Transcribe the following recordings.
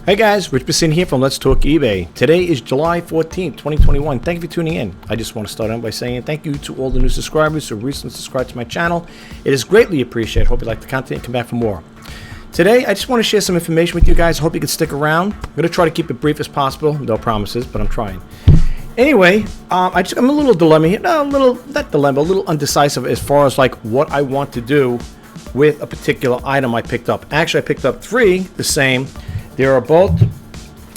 Hey guys, Rich Pasini here from Let's Talk eBay. Today is July 14th, 2021. Thank you for tuning in. I just want to start out by saying thank you to all the new subscribers who recently subscribed to my channel. It is greatly appreciated. Hope you like the content and come back for more. Today, I just want to share some information with you guys. I hope you can stick around. I'm going to try to keep it brief as possible. No promises, but I'm trying. Anyway, I'm a little dilemma here. No, not dilemma, a little undecisive as far as like what I want to do with a particular item I picked up. Actually, I picked up three, the same. They are both,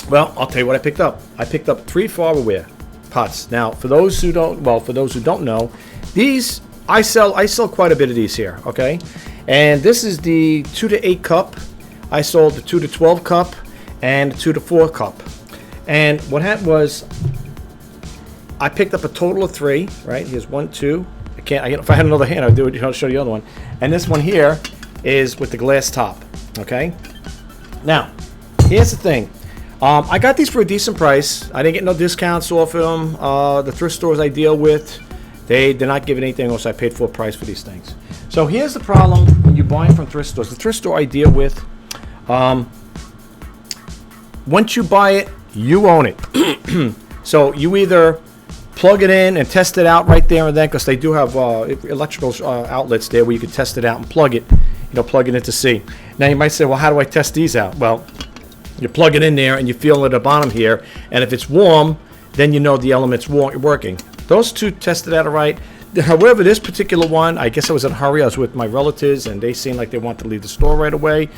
well, I'll tell you what I picked up. I picked up 3 farberware pots. Now, for those who don't know, these I sell quite a bit of these here, okay? And this is the 2 to 8 cup. I sold the 2 to 12 cup and the 2 to 4 cup. And what happened was I picked up a total of 3, right? Here's 1, 2. If I had another hand, I'd do it. I'll show you the other one. And this one here is with the glass top, okay? Now, here's the thing. I got these for a decent price. I didn't get no discounts off of them. The thrift stores I deal with, they're not giving anything else. I paid full price for these things. So here's the problem when you buy them from thrift stores. The thrift store I deal with, once you buy it, you own it. So you either plug it in and test it out right there and then, because they do have electrical outlets there where you can test it out and plug it in to see. Now you might say, well, how do I test these out? Well, you plug it in there and you feel it at the bottom here, and if it's warm, then you know the element's working. Those two tested out all right. However, this particular one, I guess I was in a hurry. I was with my relatives, and they seemed like they wanted to leave the store right away.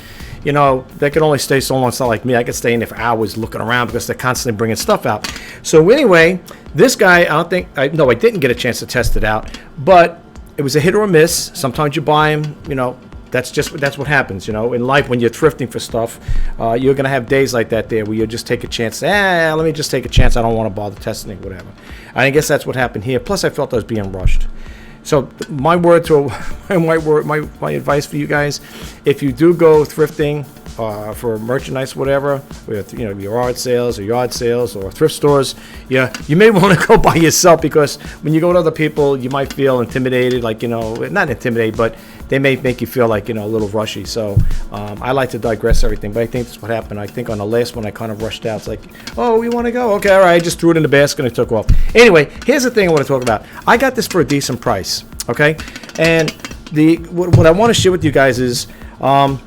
You know, they could only stay so long. It's not like me. I could stay in there for hours looking around because they're constantly bringing stuff out. So anyway, this guy, I didn't get a chance to test it out, but it was a hit or a miss. Sometimes you buy them, you know. That's what happens, you know, in life when you're thrifting for stuff. You're gonna have days like that there where you just take a chance. Let me just take a chance. I don't want to bother testing it, whatever. I guess that's what happened here. Plus, I felt I was being rushed. So my advice for you guys: if you do go thrifting for merchandise, whatever, with your yard sales or thrift stores, you may want to go by yourself, because when you go to other people, you might feel intimidated, like not intimidated, but they may make you feel like a little rushy. So I like to digress everything, but I think that's what happened. I think on the last one I kind of rushed out. It's like, oh, we want to go? Okay, all right. I just threw it in the basket and I took off. Anyway, here's the thing I want to talk about. I got this for a decent price, okay? And what I want to share with you guys is I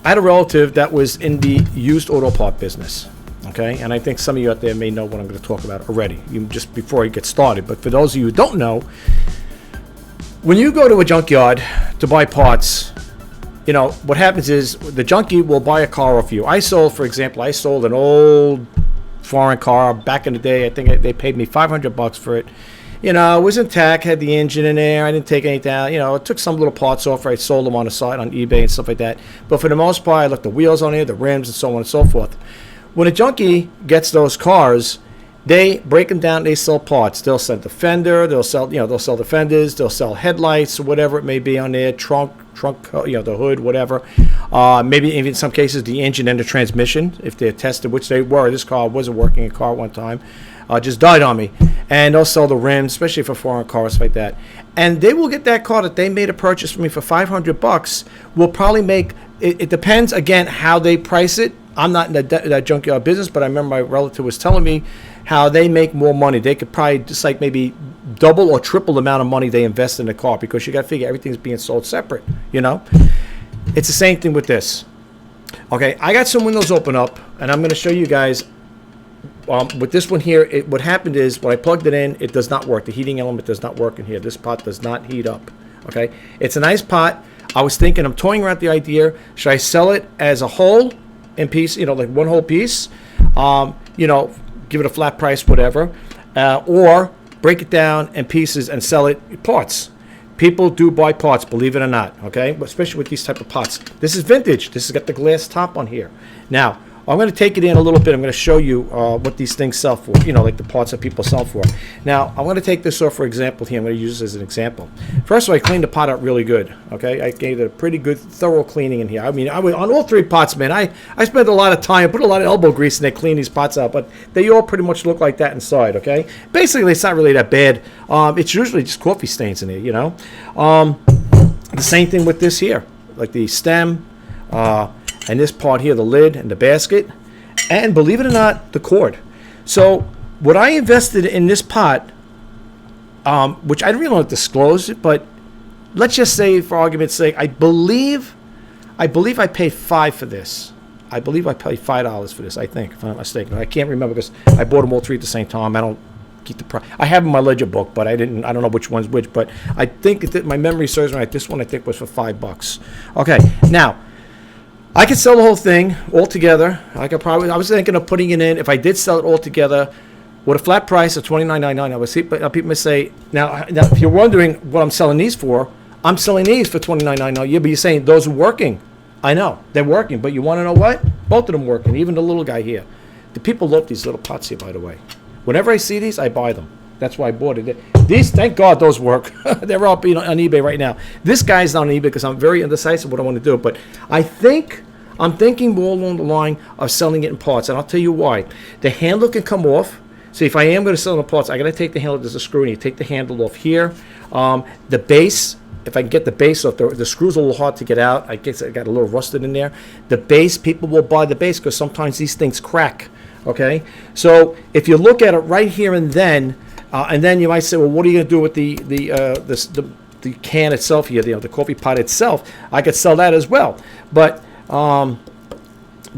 had a relative that was in the used auto part business, okay? And I think some of you out there may know what I'm going to talk about already, just before you get started. But for those of you who don't know, when you go to a junkyard to buy parts, what happens is the junkie will buy a car off you. For example, I sold an old foreign car back in the day. I think they paid me $500 for it. It was intact, had the engine in there. I didn't take anything out. It took some little parts off. I sold them on the side on eBay and stuff like that. But for the most part, I left the wheels on there, the rims, and so on and so forth. When a junkie gets those cars, they break them down. They sell parts. They'll sell the fender. They'll sell the fenders. They'll sell headlights or whatever it may be on there. Trunk, the hood, whatever. Maybe even in some cases the engine and the transmission, if they're tested, which they were. This car was a working car one time. Just died on me. And they'll sell the rims, especially for foreign cars like that. And they will get that car that they made a purchase for me for $500. Will probably make it depends again how they price it. I'm not in that junkyard business, but I remember my relative was telling me how they make more money. They could probably just like maybe double or triple the amount of money they invest in the car, because you got to figure everything's being sold separate. It's the same thing with this. Okay, I got some windows open up, and I'm going to show you guys. With this one here, what happened is when I plugged it in, it does not work. The heating element does not work in here. This pot does not heat up. Okay, it's a nice pot. I was thinking, I'm toying around the idea, should I sell it as a whole in piece, like one whole piece, give it a flat price, whatever, or break it down in pieces and sell it parts. People do buy parts, believe it or not, okay? Especially with these type of pots. This is vintage. This has got the glass top on here. Now, I'm going to take it in a little bit. I'm going to show you what these things sell for, like the parts that people sell for. Now, I'm going to take this off for example here. I'm going to use this as an example. First of all, I cleaned the pot out really good, okay? I gave it a pretty good, thorough cleaning in here. I mean, on all 3 pots, man, I spent a lot of time, put a lot of elbow grease in there, clean these pots out, but they all pretty much look like that inside, okay? Basically, it's not really that bad. It's usually just coffee stains in there, The same thing with this here, like the stem, and this part here, the lid and the basket, and believe it or not, the cord. So what I invested in this pot, which I really don't disclose it, but let's just say, for argument's sake, I believe I paid $5 for this. I believe I paid $5 for this, I think, if I'm not mistaken. I can't remember because I bought them all three at the same time. I don't keep the price. I have in my ledger book, but I don't know which one's which, but I think that my memory serves me right. This one I think was for $5. Okay, now I could sell the whole thing all together. I was thinking of putting it in, if I did sell it all together, with a flat price of $29.99. I would see, but people may say, now if you're wondering what I'm selling these for, I'm selling these for $29.99. Yeah, but you're saying those are working. I know they're working, but you want to know what? Both of them working. Even the little guy here. The people love these little pots here, by the way. Whenever I see these, I buy them. That's why I bought it. These, thank God, those work. They're up on eBay right now. This guy's not on eBay because I'm very indecisive what I want to do. But I'm thinking more along the line of selling it in parts, and I'll tell you why. The handle can come off. So if I am going to sell in parts, I got to take the handle. There's a screw, and you take the handle off here. The base, if I can get the base off, the screw's a little hard to get out. I guess I got a little rusted in there. The base, people will buy the base because sometimes these things crack. Okay, so if you look at it right here and then you might say, well, what are you going to do with the can itself here, the coffee pot itself? I could sell that as well, but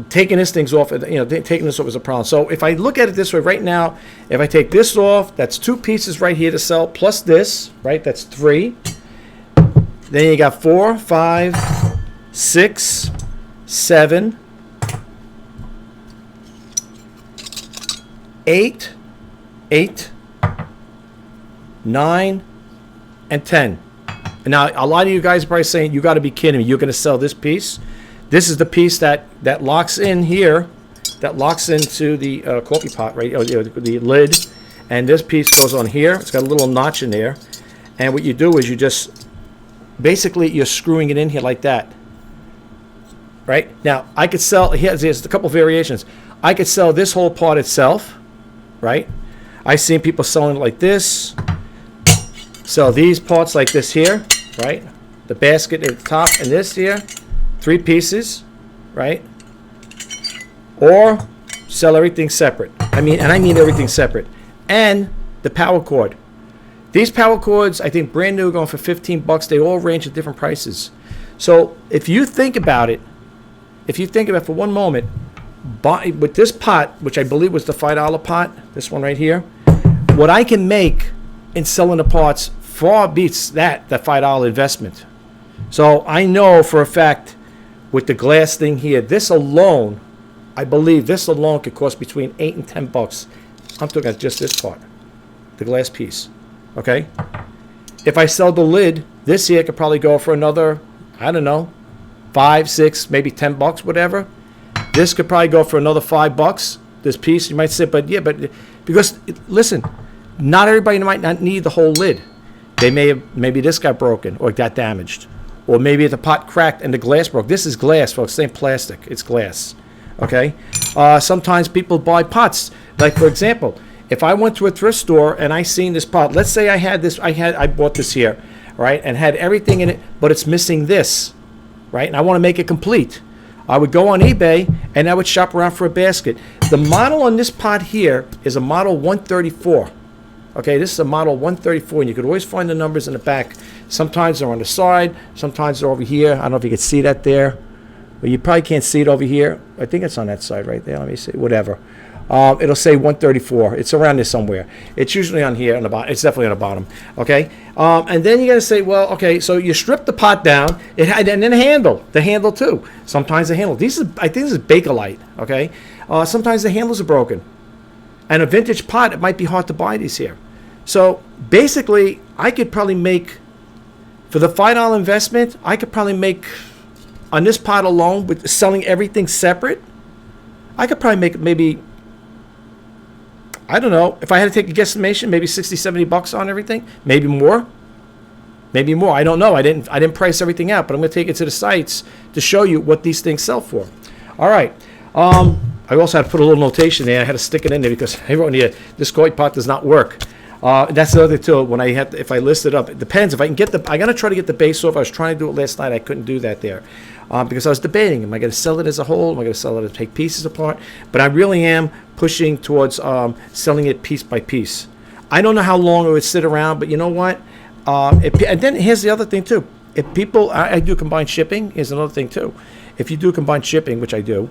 taking this things off, taking this off is a problem. So if I look at it this way right now, if I take this off, that's 2 pieces right here to sell, plus this, right? That's 3. Then you got 4, 5, 6, 7, 8, 9, and 10. And now a lot of you guys are probably saying, you got to be kidding me. You're going to sell this piece? This is the piece that locks in here, that locks into the coffee pot, right? Or the lid. And this piece goes on here. It's got a little notch in there. And what you do is you just, basically you're screwing it in here like that. Right? Now, I could sell, here's a couple variations. I could sell this whole part itself, right? I've seen people selling it like this. Sell these parts like this here, right? The basket at the top and this here. 3 pieces, right? Or sell everything separate. I mean everything separate. And the power cord. These power cords, I think brand new, going for $15. They all range at different prices. So if you think about it for one moment, with this pot, which I believe was the $5 pot, this one right here, what I can make in selling the parts far beats that $5 investment. So I know for a fact, with the glass thing here, this alone, I believe this alone could cost between $8 and $10. I'm talking about just this part, the glass piece. Okay? If I sell the lid, this here could probably go for another, I don't know, 5, 6, maybe $10, whatever. This could probably go for another $5. This piece, you might say, but because listen, not everybody might not need the whole lid. Maybe this got broken or got damaged. Or maybe the pot cracked and the glass broke. This is glass, folks. It ain't plastic. It's glass. Okay? Sometimes people buy pots. Like, for example, if I went to a thrift store and I seen this pot, let's say I bought this here, right, and had everything in it, but it's missing this, right, and I want to make it complete. I would go on eBay and I would shop around for a basket. The model on this pot here is a model 134. Okay, this is a model 134, and you could always find the numbers in the back. Sometimes they're on the side, sometimes they're over here. I don't know if you can see that there, but you probably can't see it over here. I think it's on that side right there. Let me see, whatever. It'll say 134. It's around there somewhere. It's usually on here on the bottom. It's definitely on the bottom. Okay, and then you got to say, well, okay, so you strip the pot down, and then the handle too. Sometimes the handle. I think this is Bakelite. Okay, sometimes the handles are broken. And a vintage pot, it might be hard to buy these here. So basically, I could probably make, for the $5 investment, I could probably make, on this pot alone, with selling everything separate, I could probably make maybe, I don't know, if I had to take a guesstimation, maybe $60, $70 on everything, maybe more. Maybe more. I don't know. I didn't price everything out, but I'm going to take it to the sites to show you what these things sell for. All right. I also had to put a little notation there. I had to stick it in there because I wrote in here, this coffee pot does not work. That's the other too. When if I list it up, it depends. If I can get I gotta try to get the base off. I was trying to do it last night. I couldn't do that there because I was debating: am I gonna sell it as a whole? Am I gonna sell it to take pieces apart? But I really am pushing towards selling it piece by piece. I don't know how long it would sit around, but you know what? And then here's the other thing too. If people, I do combined shipping. Here's another thing too. If you do combined shipping, which I do,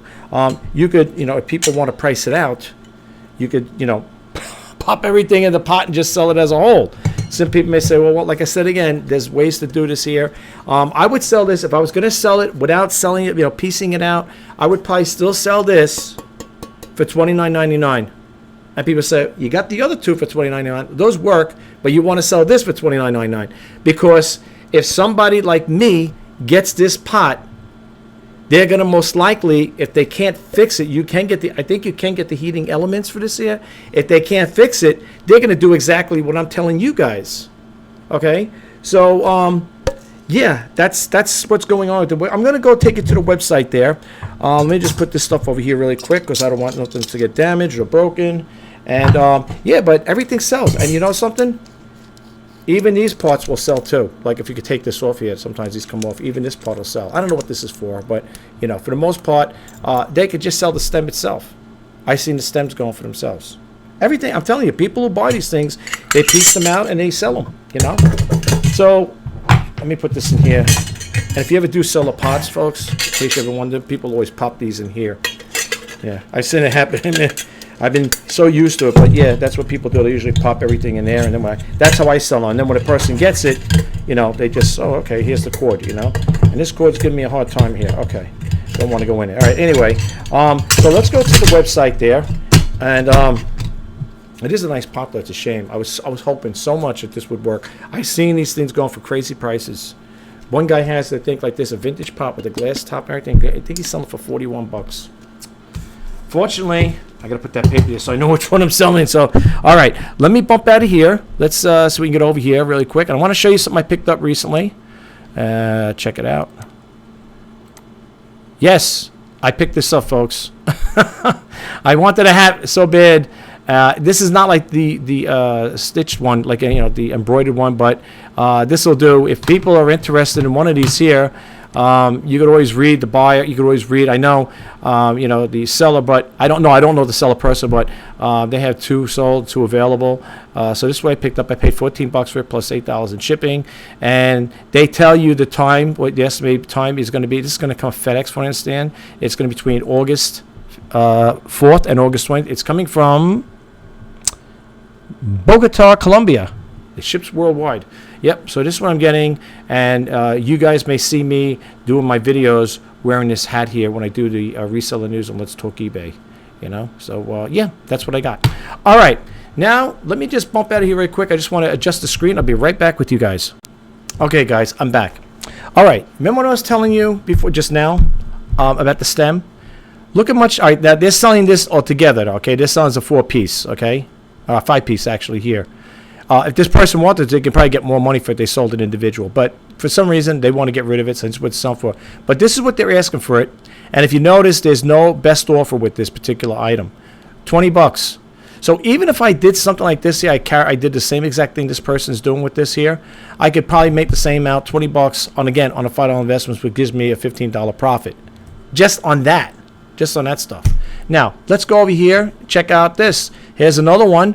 you could, if people want to price it out, you could, pop everything in the pot and just sell it as a whole. Some people may say, well, like I said again, there's ways to do this here. I would sell this if I was going to sell it without selling it, piecing it out. I would probably still sell this for $29.99. And people say, you got the other two for $29.99. Those work, but you want to sell this for $29.99 because if somebody like me gets this pot, they're going to most likely, if they can't fix it, I think you can get the heating elements for this here. If they can't fix it, they're going to do exactly what I'm telling you guys. Okay? So, yeah, that's what's going on. I'm going to go take it to the website there. Let me just put this stuff over here really quick because I don't want nothing to get damaged or broken. And, yeah, but everything sells. And you know something? Even these parts will sell too. Like if you could take this off here, sometimes these come off. Even this part will sell. I don't know what this is for, but for the most part, they could just sell the stem itself. I've seen the stems going for themselves. Everything, I'm telling you, people who buy these things, they piece them out and they sell them, So, let me put this in here. And if you ever do sell the pots, folks, in case you ever wonder, people always pop these in here. Yeah, I've seen it happen. I've been so used to it, but yeah, that's what people do. They usually pop everything in there, and then that's how I sell on. And then when a person gets it, they just, okay, here's the cord, And this cord's giving me a hard time here. Okay, don't want to go in there. All right, anyway, so let's go to the website there, and it is a nice pot, though. It's a shame. I was hoping so much that this would work. I've seen these things going for crazy prices. One guy has, I think, like this, a vintage pot with a glass top and everything. I think he's selling for $41. Fortunately, I gotta put that paper here so I know which one I'm selling. So, all right, let me bump out of here. Let's so we can get over here really quick. And I want to show you something I picked up recently. Check it out. Yes, I picked this up, folks. I wanted to have it so bad. This is not like the stitched one, like the embroidered one, but this will do. If people are interested in one of these here. You could always read the buyer. You could always read. I know, the seller, but I don't know the seller person, but they have two sold, two available. So this way I picked up. I paid $14 for it plus $8 in shipping, and they tell you the time. What the estimated time is going to be. This is going to come FedEx, from what I understand. It's going to be between August 4th and August 20th. It's coming from Bogota, Colombia. It ships worldwide. Yep, so this is what I'm getting, and you guys may see me doing my videos wearing this hat here when I do the reseller news on Let's Talk eBay, So, yeah, that's what I got. All right, now let me just bump out of here very quick. I just want to adjust the screen. I'll be right back with you guys. Okay, guys, I'm back. All right, remember what I was telling you before just now about the stem? Look at much. All right, now they're selling this all together, okay? They're selling as a 4-piece, okay? 5-piece, actually, here. If this person wanted to, they could probably get more money for it. They sold it individual. But for some reason, they want to get rid of it since it's what it's selling for. But this is what they're asking for it. And if you notice, there's no best offer with this particular item. $20. So even if I did something like this here, I did the same exact thing this person's doing with this here, I could probably make the same amount, $20 on a $5 investment, which gives me a $15 profit. Just on that stuff. Now, let's go over here. Check out this. Here's another one.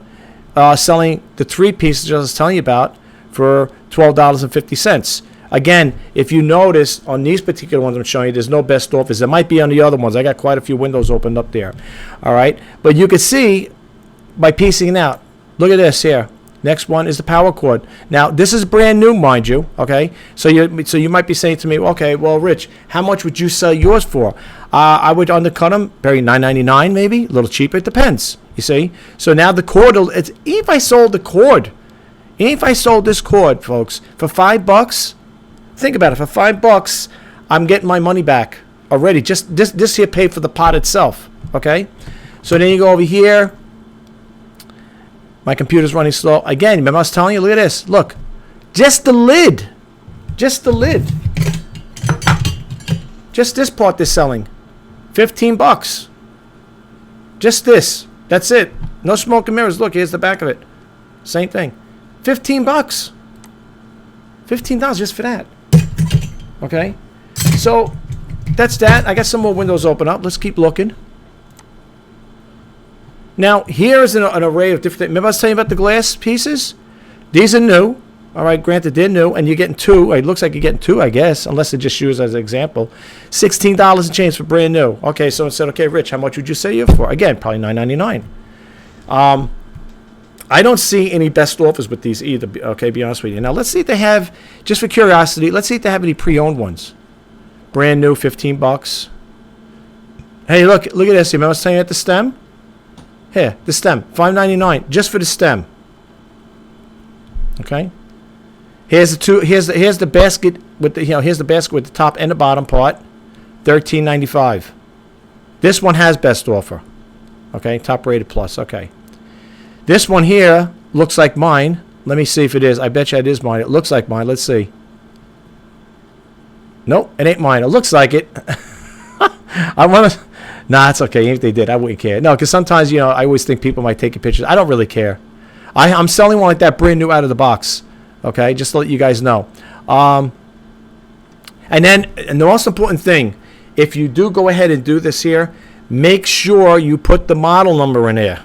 Selling the 3 pieces I was telling you about for $12.50. Again, if you notice on these particular ones I'm showing you, there's no best offers. There might be on the other ones. I got quite a few windows opened up there. All right, but you can see by piecing it out. Look at this here. Next one is the power cord. Now this is brand new, mind you. Okay, so you might be saying to me, okay, well, Rich, how much would you sell yours for? I would undercut them, probably $9.99 maybe, a little cheaper. It depends. You see? So now the cord, if I sold the cord, if I sold this cord, folks, for $5, think about it, for $5, I'm getting my money back already. Just this here paid for the pot itself, okay? So then you go over here. My computer's running slow. Again, remember I was telling you, look at this. Look, just the lid. Just the lid. Just this part they're selling. $15. Just this. That's it. No smoke and mirrors. Look, here's the back of it. Same thing. $15. $15 just for that. Okay? So, that's that. I got some more windows open up. Let's keep looking. Now, here's an array of different things. Remember I was telling you about the glass pieces? These are new. All right, granted, they're new, and you're getting two. It looks like you're getting two, I guess, unless they just use as an example. $16 and change for brand new. Okay, so I said, okay, Rich, how much would you say you're for? Again, probably $9.99. I don't see any best offers with these either, okay, be honest with you. Now, let's see if they have, just for curiosity, let's see if they have any pre-owned ones. Brand new, $15. Hey, look at this. You remember I was telling you at the stem? Here, the stem, $5.99, just for the stem. Okay. Here's the two. Here's the basket with the here's the basket with the top and the bottom part, $13.95. This one has best offer. Okay, top rated plus. Okay. This one here looks like mine. Let me see if it is. I bet you it is mine. It looks like mine. Let's see. Nope, it ain't mine. It looks like it. I want to. Nah, it's okay. If they did, I wouldn't care. No, because sometimes I always think people might take pictures. I don't really care. I'm selling one like that brand new out of the box. Okay, just to let you guys know. And the most important thing, if you do go ahead and do this here, make sure you put the model number in there.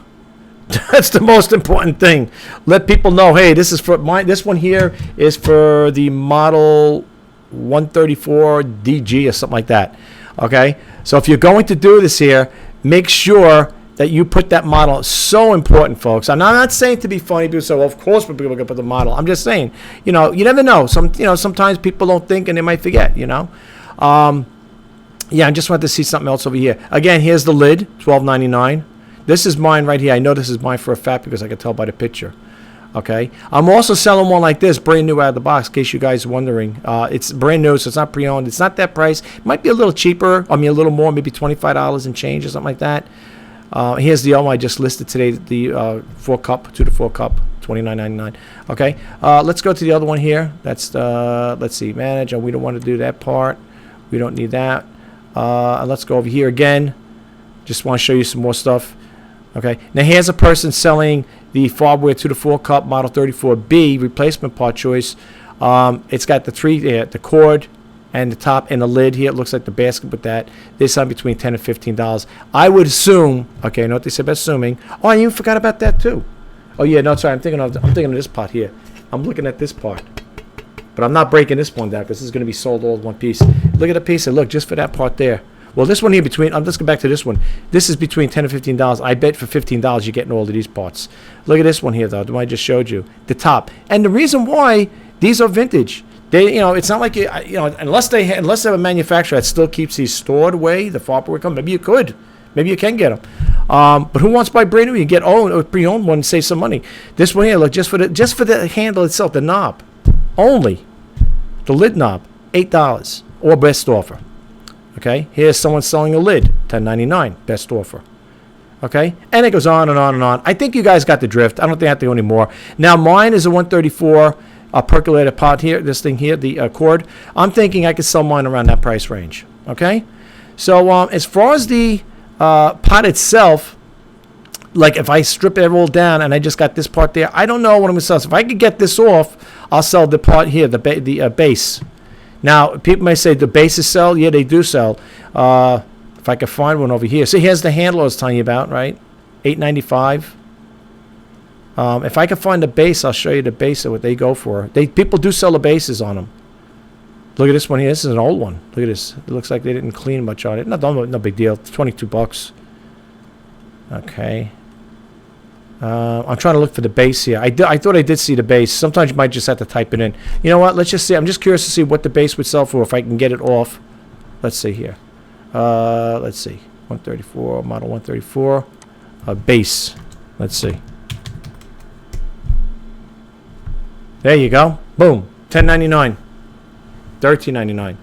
That's the most important thing. Let people know, hey, this is for mine. This one here is for the model 134 DG or something like that. Okay, so if you're going to do this here, make sure that you put that model. It's so important, folks. I'm not saying to be funny, do so. Of course, people are going to put the model. I'm just saying, you never know. Sometimes people don't think and they might forget. Yeah, I just wanted to see something else over here. Again, here's the lid, $12.99. This is mine right here. I know this is mine for a fact because I can tell by the picture. Okay, I'm also selling one like this, brand new out of the box, in case you guys are wondering. It's brand new, so it's not pre-owned. It's not that price. It might be a little cheaper. I mean, a little more, maybe $25 and change or something like that. Here's the one I just listed today, the 2 to 4 cup, $29.99. Okay, let's go to the other one here. That's let's see, manage. We don't want to do that part. We don't need that. Let's go over here again. Just want to show you some more stuff. Okay, now here's a person selling the Farbware 2 to 4 cup model 34B replacement part choice. It's got the cord and the top and the lid here. It looks like the basket with that. They sell between $10 and $15. I would assume. Okay, I know what they said about assuming. Oh, I even forgot about that too. Oh yeah, no, sorry. I'm thinking of this part here. I'm looking at this part, but I'm not breaking this one down because this is going to be sold all in one piece. Look at the piece. And look, just for that part there. Well, this one here let's go back to this one. This is between $10 and $15. I bet for $15 you're getting all of these parts. Look at this one here, though, the one I just showed you. The top. And the reason why these are vintage, it's not like, unless they have a manufacturer that still keeps these stored away, the Farbware come, maybe you could. Maybe you can get them. But who wants to buy brand new? You get a pre-owned one and save some money. This one here, look, just for the handle itself, the knob. Only. The lid knob, $8 or best offer. Okay, here's someone selling a lid, $10.99, best offer. Okay, and it goes on and on and on. I think you guys got the drift. I don't think I have to go anymore. Now, mine is a 134 percolator pot here, this thing here, the cord. I'm thinking I could sell mine around that price range. Okay, so as far as the pot itself, like if I strip it all down and I just got this part there, I don't know what I'm going to sell. So if I could get this off, I'll sell the part here, the base. Now, people may say the bases sell. Yeah, they do sell. If I could find one over here. See, here's the handle I was telling you about, right? $8.95. If I could find the base, I'll show you the base of what they go for. People do sell the bases on them. Look at this one here. This is an old one. Look at this. It looks like they didn't clean much on it. No big deal. It's $22. Okay. I'm trying to look for the base here. I thought I did see the base. Sometimes you might just have to type it in. You know what? Let's just see. I'm just curious to see what the base would sell for if I can get it off. Let's see here. Let's see. 134, model 134. Base. Let's see. There you go. Boom. $10.99. $13.99.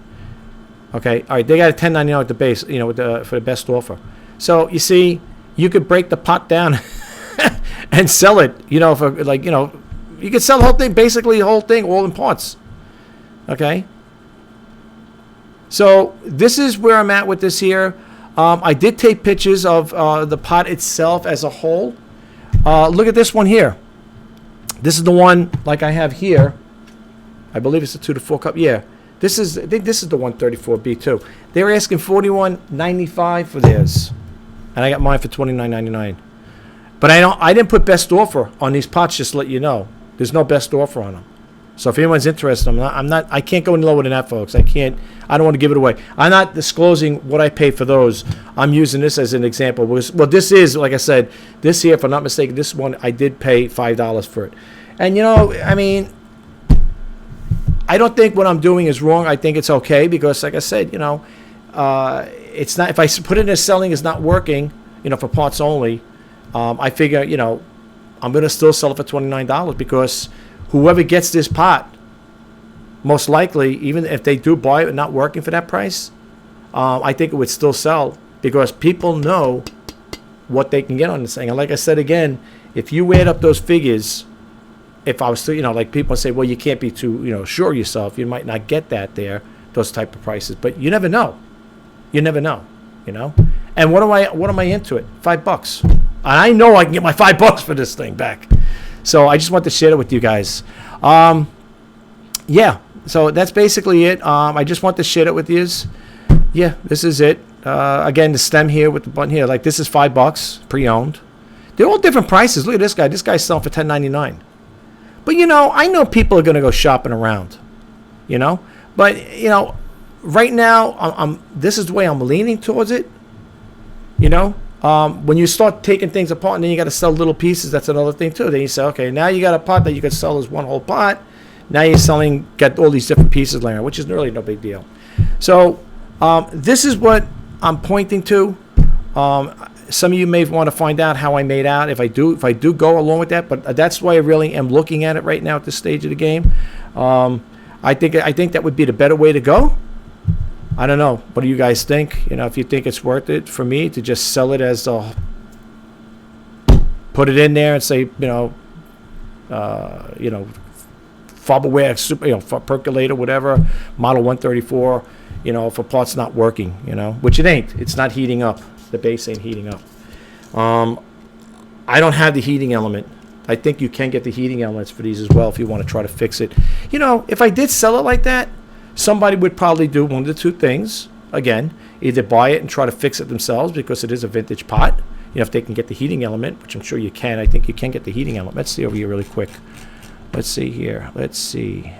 Okay. All right. They got a $10.99 with the base, for the best offer. So, you see, you could break the pot down and sell it, for you could sell the whole thing, basically the whole thing, all in parts. Okay. So this is where I'm at with this here. I did take pictures of the pot itself as a whole. Look at this one here. This is the one like I have here. I believe it's a 2 to 4 cup. Yeah, I think this is the 134B too. They were asking $41.95 for theirs, and I got mine for $29.99. But I didn't put best offer on these pots. Just to let you know, there's no best offer on them. So if anyone's interested, I can't go any lower than that, folks. I don't want to give it away. I'm not disclosing what I pay for those. I'm using this as an example. Well, this is, like I said, this here, if I'm not mistaken, this one, I did pay $5 for it. And, I mean, I don't think what I'm doing is wrong. I think it's okay because, like I said, it's not, if I put it in as selling is not working, for parts only, I figure, I'm going to still sell it for $29 because whoever gets this pot, most likely, even if they do buy it not working for that price, I think it would still sell because people know what they can get on this thing. And like I said again, if you add up those figures, if I was to, like people say, well, you can't be too, sure of yourself. You might not get that there, those type of prices. But you never know. You never know, And what am I into it? $5. And I know I can get my $5 for this thing back. So I just want to share it with you guys. Yeah, so that's basically it. I just want to share it with you. Yeah, this is it. Again, the stem here with the button here, like this is $5 pre-owned. They're all different prices. Look at this guy. This guy's selling for $10.99. But I know people are going to go shopping around. But right now, this is the way I'm leaning towards it. When you start taking things apart and then you got to sell little pieces, that's another thing too. Then you say, okay, now you got a pot that you can sell as one whole pot. Now you're got all these different pieces laying, which is really no big deal. So this is what I'm pointing to. Some of you may want to find out how I made out if I do go along with that, but that's why I really am looking at it right now at this stage of the game. I think that would be the better way to go. I don't know. What do you guys think? If you think it's worth it for me to just sell it as put it in there and say, Farberware, super, percolator, whatever, model 134, if a part's not working, which it ain't. It's not heating up. The base ain't heating up. I don't have the heating element. I think you can get the heating elements for these as well if you want to try to fix it. If I did sell it like that, somebody would probably do one of the two things. Again, either buy it and try to fix it themselves because it is a vintage pot. If they can get the heating element, which I'm sure you can. I think you can get the heating element. Let's see over here really quick. Let's see here. Let's see.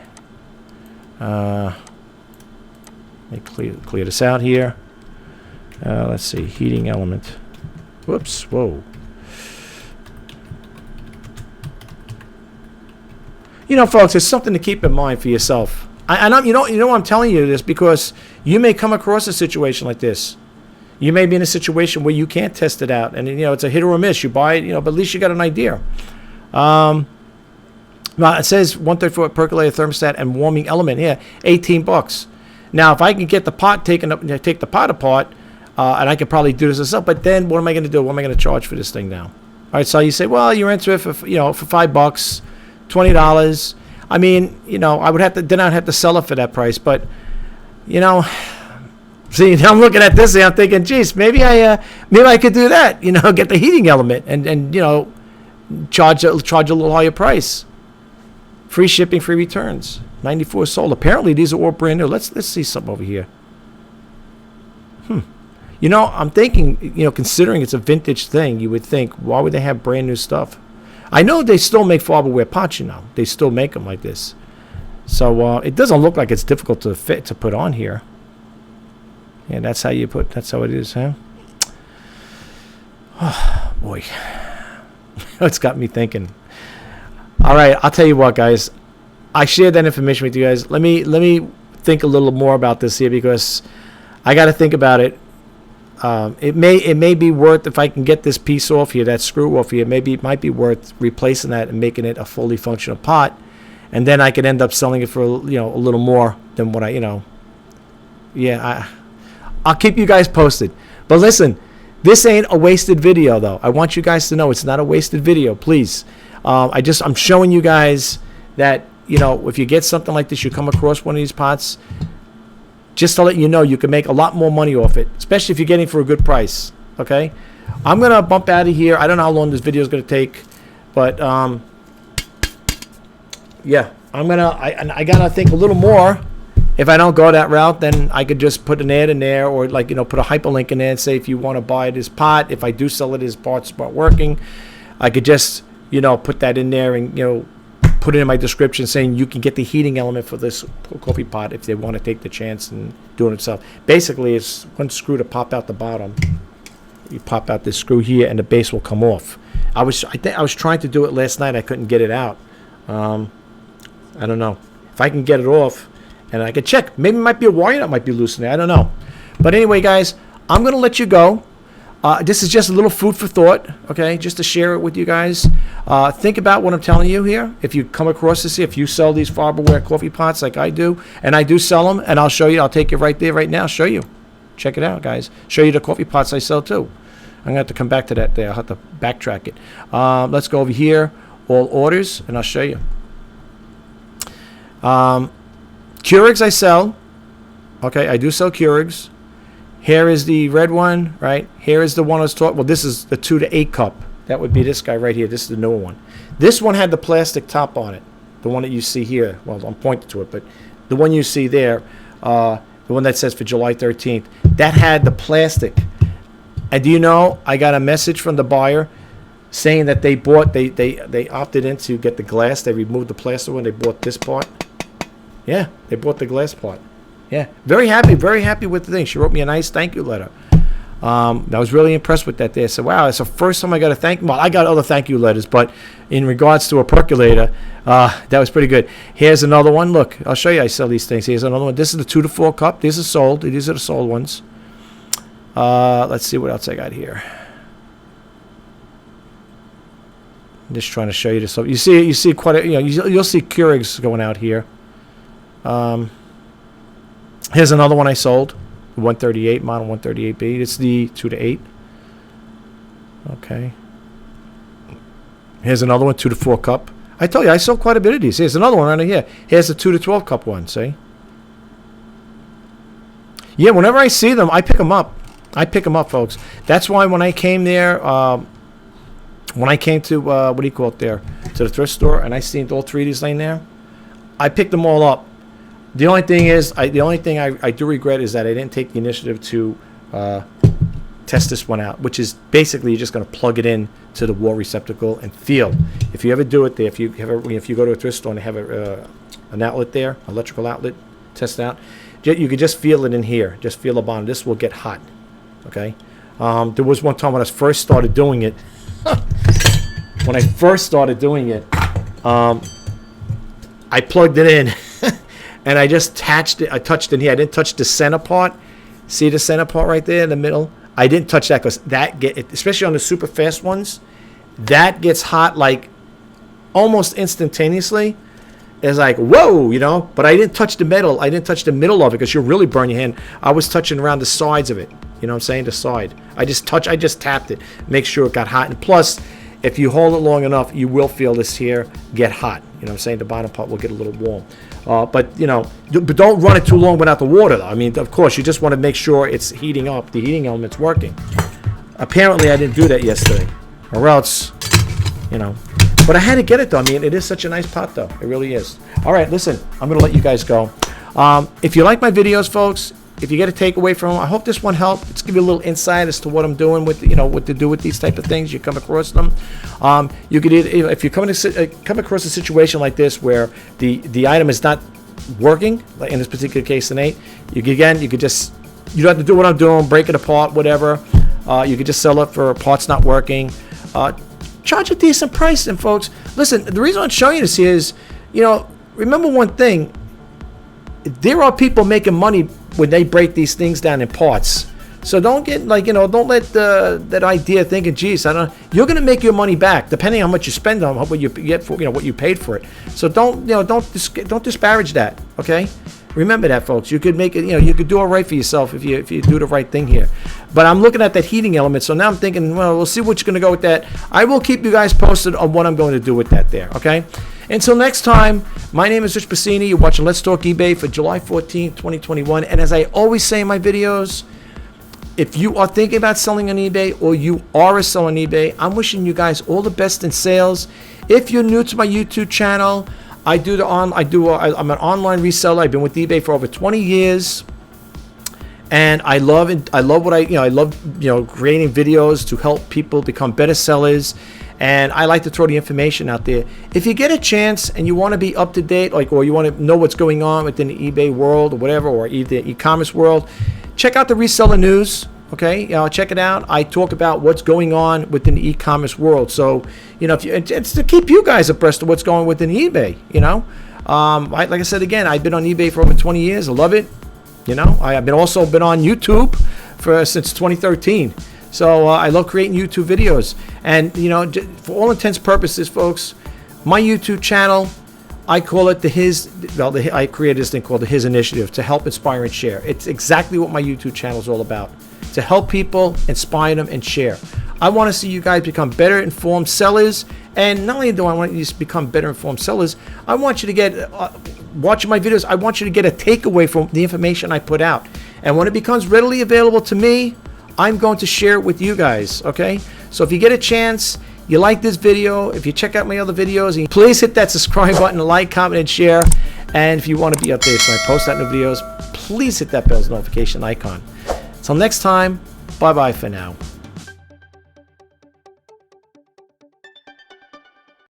Let me clear this out here. Let's see. Heating element. Whoops. Whoa. Folks, it's something to keep in mind for yourself. I'm I'm telling you this because you may come across a situation like this. You may be in a situation where you can't test it out, and it's a hit or a miss. You buy it, but at least you got an idea. Now it says 134 percolator thermostat and warming element. Yeah, $18. Now if I can get the pot taken up, take the pot apart, and I could probably do this myself. But then what am I going to do? What am I going to charge for this thing now? All right, so you say, well, you're into it for for $5, $20. I mean, I would have to, then I'd have to sell it for that price. But, see, I'm looking at this and I'm thinking, geez, maybe I could do that. Get the heating element and charge a little higher price. Free shipping, free returns. 94 sold. Apparently, these are all brand new. Let's see something over here. I'm thinking, considering it's a vintage thing, you would think, why would they have brand new stuff? I know they still make Farberware pots, They still make them like this. So it doesn't look like it's difficult to put on here. And that's how it is, huh? Oh, boy. It's got me thinking. All right, I'll tell you what, guys. I shared that information with you guys. Let me think a little more about this here because I got to think about it. It may be worth, if I can get this piece off here, that screw off here, it might be worth replacing that and making it a fully functional pot, and then I could end up selling it for a little more than what I'll keep you guys posted. But listen, this ain't a wasted video though. I want you guys to know it's not a wasted video, please. I'm showing you guys that if you get something like this, you come across one of these pots, just to let you know, you can make a lot more money off it, especially if you're getting for a good price. Okay, I'm gonna bump out of here. I don't know how long this video is gonna take, but yeah, I gotta think a little more. If I don't go that route, then I could just put an ad in there, or like, put a hyperlink in there and say, if you want to buy this pot, if I do sell it, his parts start working, I could just, put that in there and, put it in my description saying you can get the heating element for this coffee pot if they want to take the chance and do it themselves. Basically, it's one screw to pop out the bottom. You pop out this screw here, and the base will come off. I was trying to do it last night. I couldn't get it out. I don't know if I can get it off. And I could check. Maybe it might be a wire that might be loose in there. I don't know. But anyway, guys, I'm going to let you go. This is just a little food for thought, okay, just to share it with you guys. Think about what I'm telling you here. If you come across this, if you sell these Farberware coffee pots like I do, and I do sell them, and I'll show you. I'll take you right there right now, show you. Check it out, guys. Show you the coffee pots I sell, too. I'm going to have to come back to that there. I'll have to backtrack it. Let's go over here, all orders, and I'll show you. Keurigs I sell. Okay, I do sell Keurigs. Here is the red one, right? Here is the one I was talking. Well, this is the 2 to 8 cup. That would be this guy right here. This is the newer one. This one had the plastic top on it. The one that you see here. Well, I'm pointing to it, but the one you see there, the one that says for July 13th, that had the plastic. And do you know, I got a message from the buyer saying that they bought, they opted in to get the glass. They removed the plastic one. They bought this part. Yeah, they bought the glass part. Yeah, very happy with the thing. She wrote me a nice thank you letter. I was really impressed with that. They said, wow, it's the first time I got a thank you. Well, I got other thank you letters, but in regards to a percolator, that was pretty good. Here's another one. Look, I'll show you. I sell these things. Here's another one. This is the 2 to 4 cup. These are sold. These are the sold ones. Let's see what else I got here. I'm just trying to show you this. You see quite a, you'll see Keurigs going out here. Here's another one I sold, 138 model 138B. It's the 2 to 8. Okay. Here's another one, 2 to 4 cup. I told you I sold quite a bit of these. Here's another one right here. Here's the 2 to 12 cup one. See? Yeah, whenever I see them, I pick them up. I pick them up, folks. That's why when I came there, when I came to what do you call it there, to the thrift store, and I seen all 3 of these laying there, I picked them all up. The only thing is, I do regret is that I didn't take the initiative to test this one out, which is basically you're just going to plug it in to the wall receptacle and feel. If you ever do it there, if you go to a thrift store and they have an outlet there, electrical outlet, test it out, you could just feel it in here. Just feel the bottom. This will get hot. Okay. There was one time when I first started doing it. When I first started doing it, I plugged it in. And I just attached it. I touched in here. I didn't touch the center part. See the center part right there in the middle? I didn't touch that because especially on the super fast ones, that gets hot like almost instantaneously. It's like, whoa, But I didn't touch the metal. I didn't touch the middle of it because you'll really burn your hand. I was touching around the sides of it. You know what I'm saying? The side. I just tapped it. Make sure it got hot. And plus, if you hold it long enough, you will feel this here get hot. You know what I'm saying? The bottom part will get a little warm. But don't run it too long without the water, though. I mean, of course, you just want to make sure it's heating up. The heating element's working. Apparently, I didn't do that yesterday. Or else, But I had to get it, though. I mean, it is such a nice pot, though. It really is. All right, listen. I'm going to let you guys go. If you like my videos, folks, if you get a takeaway from them, I hope this one helped. It's give you a little insight as to what I'm doing with, what to do with these type of things. You come across them. You could, if you come across a situation like this where the item is not working, like in this particular case, the 8, you could just, you don't have to do what I'm doing, break it apart, whatever. You could just sell it for parts not working. Charge a decent price, and folks, listen. The reason I'm showing you this here is, remember one thing. There are people making money when they break these things down in parts. So don't get don't let that idea thinking, geez, you're going to make your money back depending on how much you spend on what you get for what you paid for it. So don't disparage that. Okay, remember that, folks. You could make it. You could do all right for yourself if you do the right thing here. But I'm looking at that heating element, so now I'm thinking, well, we'll see what's going to go with that. I will keep you guys posted on what I'm going to do with that there. Okay. Until next time, my name is Rich Pasini. You're watching Let's Talk eBay for July 14th, 2021. And as I always say in my videos, if you are thinking about selling on eBay or you are a seller on eBay, I'm wishing you guys all the best in sales. If you're new to my YouTube channel, I'm an online reseller. I've been with eBay for over 20 years. And I love it. I love I love creating videos to help people become better sellers. And I like to throw the information out there. If you get a chance and you want to be up to date, or you want to know what's going on within the eBay world or whatever, or either e-commerce world, check out the reseller news. Okay, check it out. I talk about what's going on within the e-commerce world. So, it's to keep you guys abreast of what's going on within eBay. Like I said again, I've been on eBay for over 20 years. I love it. I've also been on YouTube since 2013. So I love creating YouTube videos. And, for all intents and purposes, folks, my YouTube channel, I call it I created this thing called the His Initiative, to help, inspire, and share. It's exactly what my YouTube channel is all about, to help people, inspire them, and share. I want to see you guys become better informed sellers. And not only do I want you to become better informed sellers, I want you to get, watching my videos, I want you to get a takeaway from the information I put out. And when it becomes readily available to me, I'm going to share it with you guys, okay? So if you get a chance, you like this video, if you check out my other videos, please hit that subscribe button, like, comment, and share. And if you want to be updated when I post out new videos, please hit that bell's notification icon. Until next time, bye-bye for now.